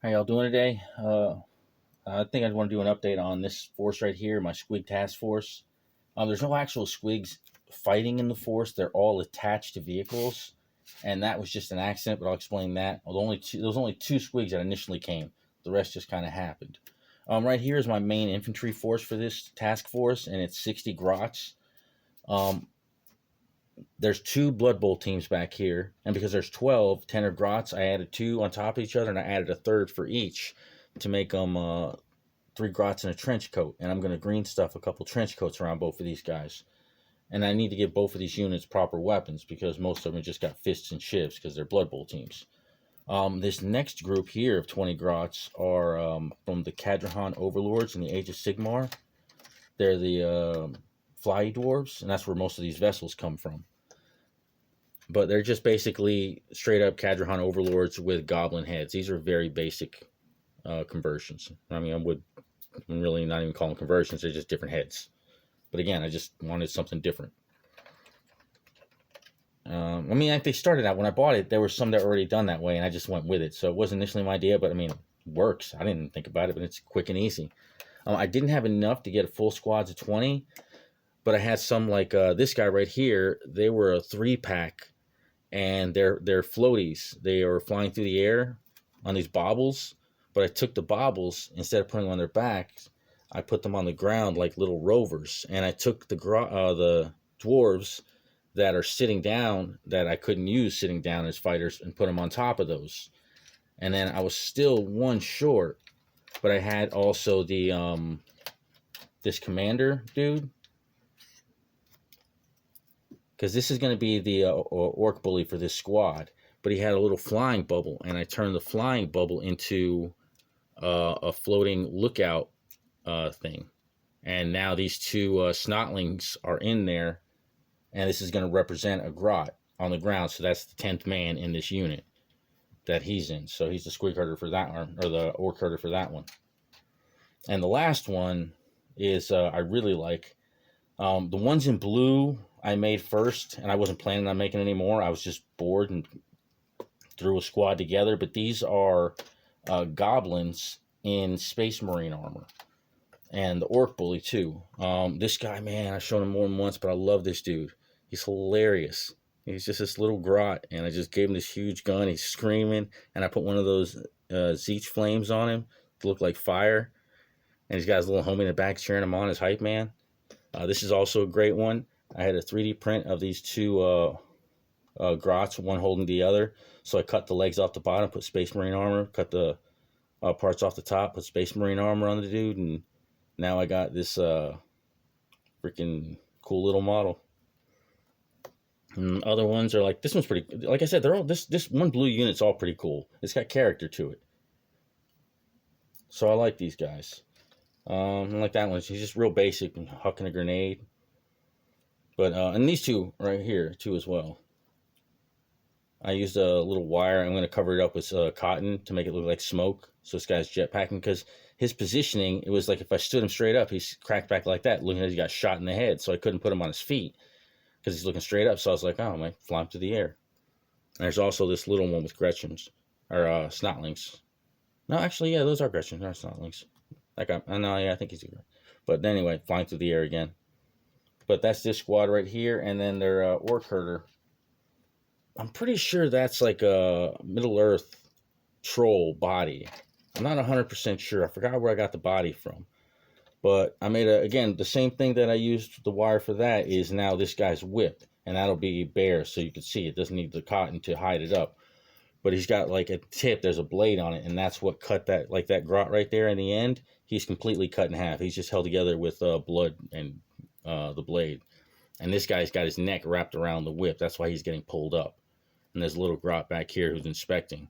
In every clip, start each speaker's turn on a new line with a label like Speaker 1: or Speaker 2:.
Speaker 1: How y'all doing today? I think I want to do an update on this force right here, my Squig Task Force. There's no actual Squigs fighting in the force; they're all attached to vehicles, and that was just an accident. But I'll explain that. Well, there was only two Squigs that initially came. The rest just kind of happened. Right here is my main infantry force for this task force, and it's 60 grots. Um, there's two Blood Bowl teams back here, and because there's 12, 10 are grots, I added two on top of each other, and I added a third for each to make them three grots and a trench coat. And I'm going to green stuff a couple trench coats around both of these guys. And I need to give both of these units proper weapons because most of them just got fists and shivs because they're Blood Bowl teams. This next group here of 20 grots are from the Cadrahan Overlords in the Age of Sigmar. They're the fly dwarves, and that's where most of these vessels come from. But they're just basically straight up Cadrahan Overlords with goblin heads. These are very basic conversions. I mean, I'm really not even calling them conversions. They're just different heads. But again, I just wanted something different. I mean, like they started out when I bought it, there were some that were already done that way, and I just went with it. So it wasn't initially my idea, but I mean, it works. I didn't think about it, but it's quick and easy. I didn't have enough to get a full squads of 20, but I had some like this guy right here. They were a 3-pack, and they're floaties. They are flying through the air on these baubles. But I took the baubles, instead of putting them on their backs, I put them on the ground like little rovers. And I took the dwarves that are sitting down that I couldn't use sitting down as fighters and put them on top of those. And then I was still one short, but I had also the this commander dude. Because this is going to be the orc bully for this squad. But he had a little flying bubble, and I turned the flying bubble into a floating lookout thing. And now these two snotlings are in there, and this is going to represent a grot on the ground. So that's the 10th man in this unit that he's in. So he's the squig herder for that one, or the orc herder for that one. And the last one is I really like. The ones in blue I made first, and I wasn't planning on making any more. I was just bored and threw a squad together. But these are goblins in Space Marine armor, and the orc bully too. This guy, man, I've shown him more than once, but I love this dude. He's hilarious. He's just this little grot, and I just gave him this huge gun. He's screaming, and I put one of those Zeech flames on him to look like fire. And he's got his little homie in the back cheering him on, his hype man. This is also a great one. I had a 3D print of these two grots, one holding the other. So I cut the legs off the bottom, put Space Marine armor, cut the parts off the top, put Space Marine armor on the dude, and now I got this freaking cool little model. And other ones are like, this one's pretty, like I said, they're all, this one blue unit's all pretty cool. It's got character to it. So I like these guys. I like that one. He's just real basic and hucking a grenade. But and these two right here too as well. I used a little wire. I'm going to cover it up with cotton to make it look like smoke. So this guy's jetpacking, because his positioning, it was like if I stood him straight up, he's cracked back like that, looking like he got shot in the head. So I couldn't put him on his feet because he's looking straight up. So I was like, oh, I might fly him through the air. And there's also this little one with Gretchens, or Snotlings. No, actually, yeah, those are Gretchens. They're Snotlings. That guy, no, yeah, I think he's a. But anyway, flying through the air again. But that's this squad right here, and then their orc herder. I'm pretty sure that's like a Middle Earth troll body. I'm not 100% sure. I forgot where I got the body from. But I made again, the same thing that I used the wire for that is now this guy's whip. And that'll be bare so you can see it. Doesn't need the cotton to hide it up. But he's got like a tip, there's a blade on it, and that's what cut that, like that grot right there in the end. He's completely cut in half. He's just held together with blood and the blade. And this guy's got his neck wrapped around the whip. That's why he's getting pulled up. And there's a little grot back here who's inspecting.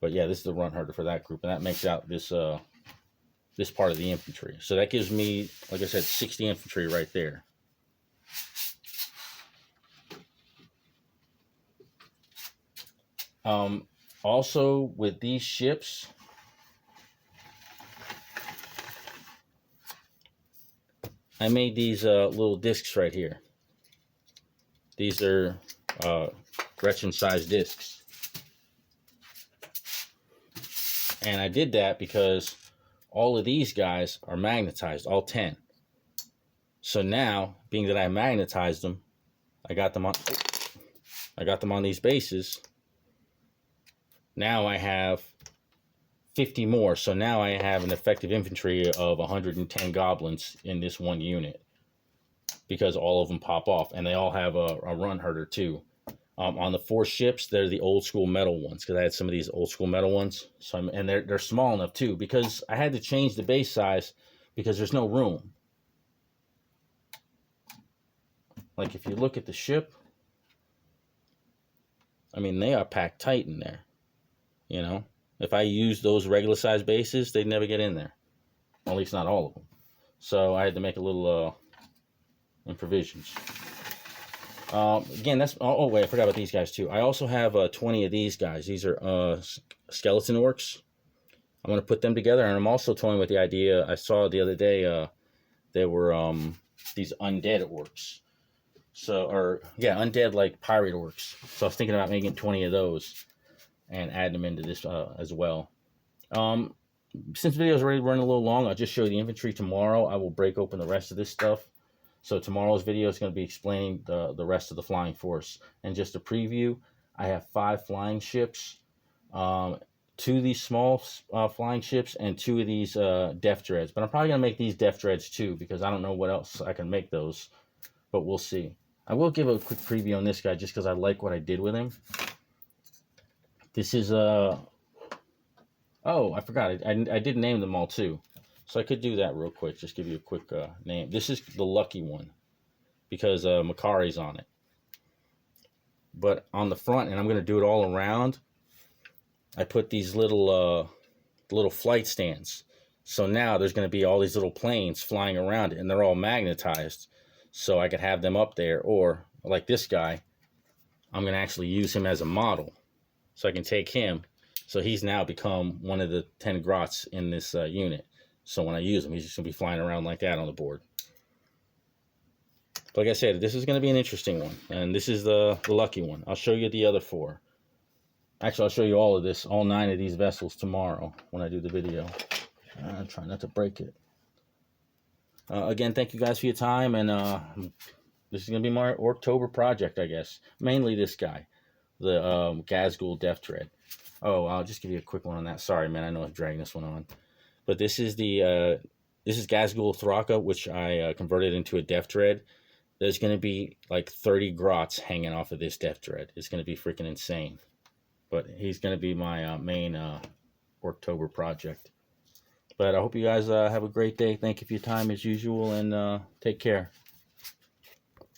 Speaker 1: But yeah, this is the run herder for that group, and that makes out this this part of the infantry. So that gives me, like I said, 60 infantry right there. Also with these ships, I made these little discs right here. These are Gretchen sized discs. And I did that because all of these guys are magnetized, all 10. So now, being that I magnetized them, I got them on these bases. Now I have 50 more. So now I have an effective infantry of 110 goblins in this one unit, because all of them pop off, and they all have a run herder too. On the 4 ships, they're the old school metal ones, because I had some of these old school metal ones. So and they're small enough too, because I had to change the base size because there's no room. Like if you look at the ship, I mean, they are packed tight in there. You know, if I use those regular size bases, they'd never get in there. Or at least not all of them. So I had to make a little provisions. Again, that's... Oh, wait, I forgot about these guys too. I also have 20 of these guys. These are skeleton orcs. I'm going to put them together, and I'm also toying with the idea. I saw the other day there were these undead orcs. So, or yeah, undead like pirate orcs. So I was thinking about making 20 of those and adding them into this as well. Since the video is already running a little long, I'll just show you the infantry. Tomorrow I will break open the rest of this stuff. So tomorrow's video is going to be explaining the rest of the flying force. And just a preview, I have 5 flying ships, 2 of these small flying ships, and 2 of these def dreads. But I'm probably going to make these def dreads too, because I don't know what else I can make those. But we'll see. I will give a quick preview on this guy just because I like what I did with him. This is oh, I forgot. I did name them all too. So I could do that real quick. Just give you a quick name. This is the lucky one because Makari's on it. But on the front, and I'm going to do it all around, I put these little flight stands. So now there's going to be all these little planes flying around it, and they're all magnetized. So I could have them up there, or like this guy, I'm going to actually use him as a model. So I can take him. So he's now become one of the 10 grots in this unit. So when I use him, he's just going to be flying around like that on the board. But like I said, this is going to be an interesting one. And this is the lucky one. I'll show you the other 4. Actually, I'll show you all of this, all 9 of these vessels tomorrow when I do the video. I'm trying not to break it. Again, thank you guys for your time, and this is going to be my October project, I guess. Mainly this guy, the Ghazghkull Def Dread. Oh, I'll just give you a quick one on that. Sorry, man, I know I'm dragging this one on. But this is the this is Ghazghkull Thraka, which I converted into a Def Dread. There's going to be like 30 grots hanging off of this Def Dread. It's going to be freaking insane. But he's going to be my main October project. But I hope you guys have a great day. Thank you for your time as usual, and take care.